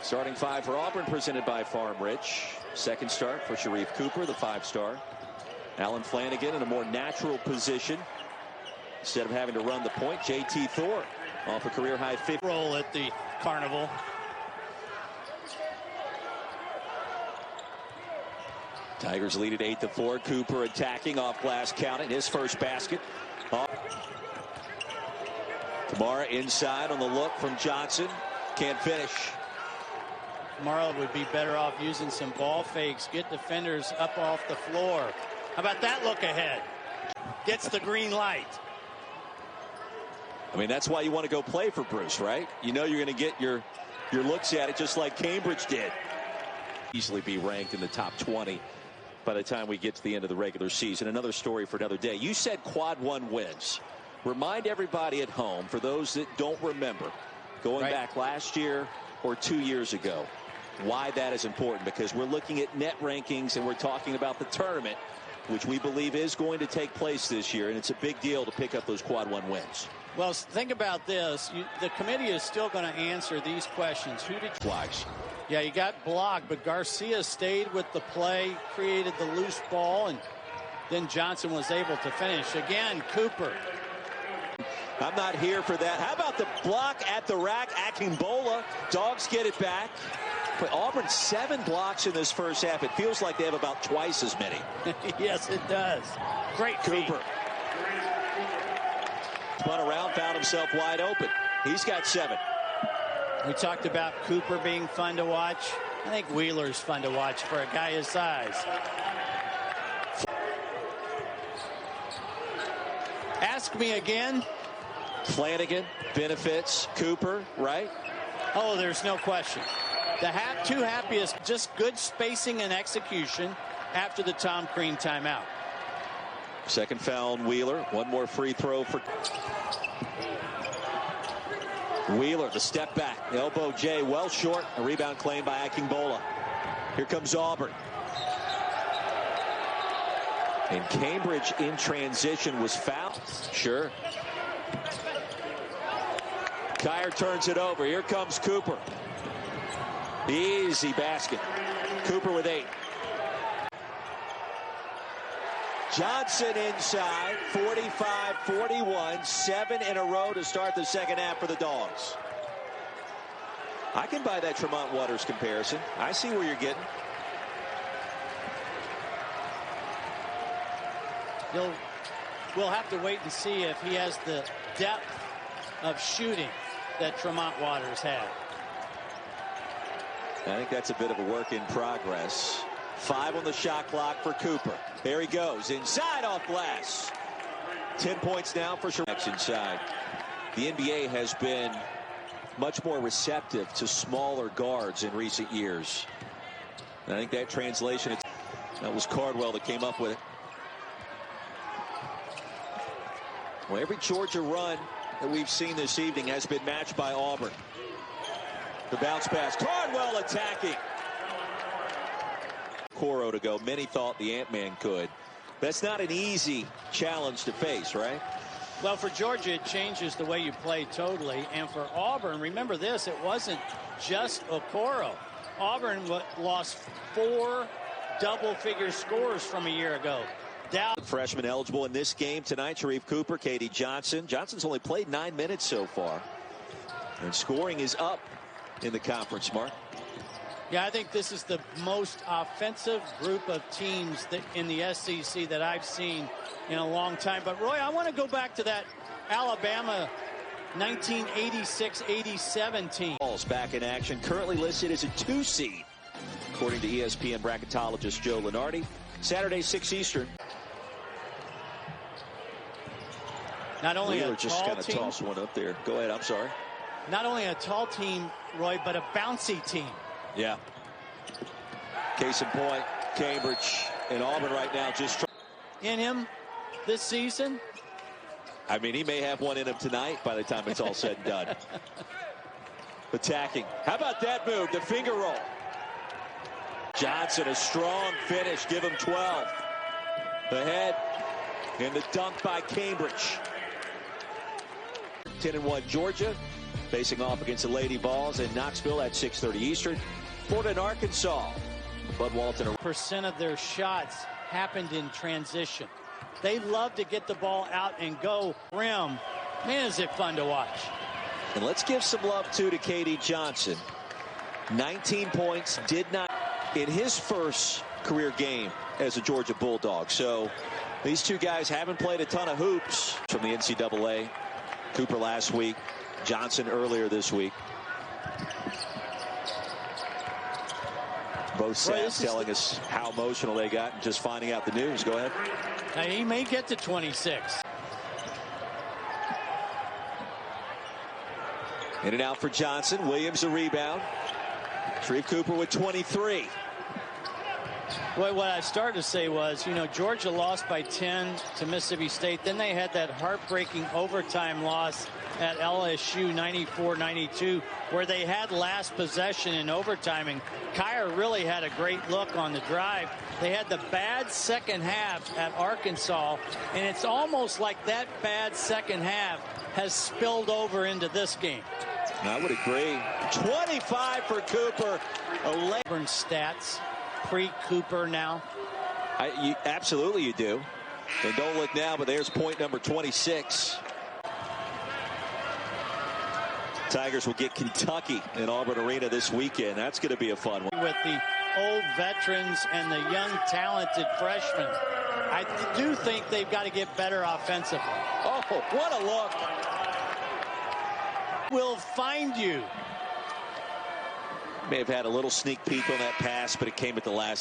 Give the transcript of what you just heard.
Starting five for Auburn, presented by Farm Rich. Second start for Sharife Cooper, the 5-star. Alan Flanagan in a more natural position. Instead of having to run the point, J.T. Thor off a career-high 50. Roll at the Carnival. Tigers lead at 8-4. Cooper attacking off glass, counting his first basket. Kamara inside on the look from Johnson. Can't finish. Kamara would be better off using some ball fakes, get defenders up off the floor. How about that look ahead? Gets the green light. I mean, that's why you want to go play for Bruce, right? You know you're going to get your looks at it just like Cambridge did. Easily be ranked in the top 20 by the time we get to the end of the regular season. Another story for another day. You said quad 1 wins. Remind everybody at home, for those that don't remember, going back last year or 2 years ago, why that is important, because we're looking at net rankings and we're talking about the tournament, which we believe is going to take place this year, and it's a big deal to pick up those quad 1 wins. Well, think about this. The committee is still going to answer these questions. Who did you watch? Yeah, you got blocked, but Garcia stayed with the play, created the loose ball, and then Johnson was able to finish. Again, Cooper. I'm not here for that. How about the block at the rack? Akingbola. Dogs get it back. But Auburn 7 blocks in this first half. It feels like they have about twice as many. Yes, it does. Great Cooper. Spun around, found himself wide open. He's got 7. We talked about Cooper being fun to watch. I think Wheeler's fun to watch for a guy his size. Ask me again. Flanagan benefits Cooper, right? Oh, there's no question. The two happiest, just good spacing and execution after the Tom Crean timeout. Second foul on Wheeler. One more free throw for Wheeler. The step back. Elbow J well short. A rebound claimed by Akingbola. Here comes Auburn. And Cambridge in transition was fouled. Sure. Kyer turns it over. Here comes Cooper. Easy basket. Cooper with 8. Johnson inside, 45-41, 7 in a row to start the second half for the Dogs. I can buy that Tremont Waters comparison. I see where you're getting. We'll have to wait and see if he has the depth of shooting that Tremont Waters had. I think that's a bit of a work in progress. 5 on the shot clock for Cooper. There he goes, inside off glass. 10 points now for Sharife inside. The NBA has been much more receptive to smaller guards in recent years. And I think that translation, that was Cardwell that came up with it. Well, every Georgia run that we've seen this evening has been matched by Auburn. The bounce pass, Cardwell attacking. Coro to go. Many thought the Ant-Man could. That's not an easy challenge to face, right? Well, for Georgia, it changes the way you play totally. And for Auburn, remember this, it wasn't just Okoro. Auburn lost 4 double-figure scores from a year ago. Freshman eligible in this game tonight, Sharife Cooper, Katie Johnson. Johnson's only played 9 minutes so far. And scoring is up in the conference, Mark. Yeah, I think this is the most offensive group of teams in the SEC that I've seen in a long time. But, Roy, I want to go back to that Alabama 1986-87 team. Balls back in action, currently listed as a 2 seed, according to ESPN bracketologist Joe Lunardi. Saturday, 6 Eastern. Not only Wheeler a just tall kind of team, tossed one up there. Go ahead, I'm sorry. Not only a tall team, Roy, but a bouncy team. Yeah. Case in point, Cambridge and Auburn right now just in him this season. I mean, he may have one in him tonight by the time it's all said and done. Attacking. How about that move? The finger roll. Johnson, a strong finish. Give him 12. Ahead. And the dunk by Cambridge. 10-1 Georgia. facing off against the Lady Vols in Knoxville at 6:30 Eastern. Florida and Arkansas. Bud Walton. Percent of their shots happened in transition. They love to get the ball out and go rim. Man, is it fun to watch. And let's give some love, too, to K.D. Johnson. 19 points, did not in his first career game as a Georgia Bulldog. So these two guys haven't played a ton of hoops from the NCAA. Cooper last week, Johnson earlier this week. Both staffs telling us how emotional they got and just finding out the news. Go ahead. Now, he may get to 26. In and out for Johnson. Williams a rebound. Sharife Cooper with 23. Boy, what I started to say was, you know, Georgia lost by 10 to Mississippi State. Then they had that heartbreaking overtime loss at LSU 94-92, where they had last possession in overtime. And Kyer really had a great look on the drive. They had the bad second half at Arkansas, and it's almost like that bad second half has spilled over into this game. I would agree. 25 for Cooper. 11 stats pre-Cooper now. Absolutely you do. And don't look now, but there's point number 26. Tigers will get Kentucky in Auburn Arena this weekend. That's going to be a fun one. With the old veterans and the young talented freshmen, I do think they've got to get better offensively. Oh, what a look. Will find you. May have had a little sneak peek on that pass, but it came at the last